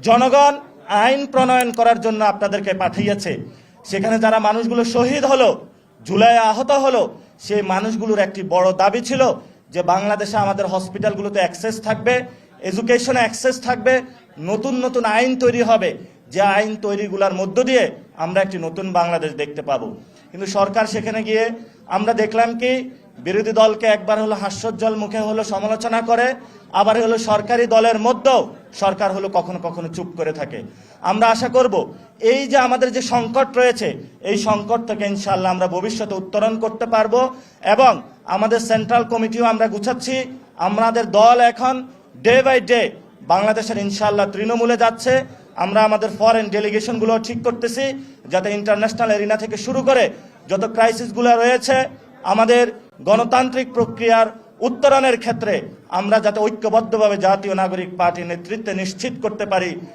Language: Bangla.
জনগণ আইন প্রণয়ন করার জন্য আপনাদেরকে পাঠিয়েছে। সেখানে যারা মানুষগুলো শহীদ হলো, জুলাই আহত হলো, সেই মানুষগুলোর একটি বড় দাবি ছিল যে বাংলাদেশে আমাদের হসপিটালগুলোতে অ্যাক্সেস থাকবে, এডুকেশনে অ্যাক্সেস থাকবে, নতুন নতুন আইন তৈরি হবে, যে আইন তৈরিগুলোর মধ্য দিয়ে আমরা একটি নতুন বাংলাদেশ দেখতে পাবো। কিন্তু সরকার সেখানে গিয়ে আমরা দেখলাম কি, বিরোধী দলকে একবার হলো হাস্যোজ্জ্বল মুখে হলো সমালোচনা করে, আবার হলো সরকারি দলের মধ্যেও সরকার হলো কখনো কখনো চুপ করে থাকে। আমরা আশা করব এই যে আমাদের যে সংকট রয়েছে, এই সংকট থেকে ইনশাআল্লাহ আমরা ভবিষ্যতে উত্তরণ করতে পারবো। এবং আমাদের সেন্ট্রাল কমিটিও আমরা গুছাচ্ছি। আমাদের দল এখন ডে বাই ডে বাংলাদেশের ইনশাআল্লাহ তৃণমূলে যাচ্ছে। আমরা আমাদের ফরেন ডেলিগেশনগুলো ঠিক করতেছি, যাতে ইন্টারন্যাশনাল এরিনা থেকে শুরু করে যত ক্রাইসিসগুলো রয়েছে আমাদের গণতান্ত্রিক প্রক্রিয়ার উত্তরণের ক্ষেত্রে আমরা যাতে ঐক্যবদ্ধভাবে জাতীয় নাগরিক পার্টির নেতৃত্বে নিশ্চিত করতে পারি।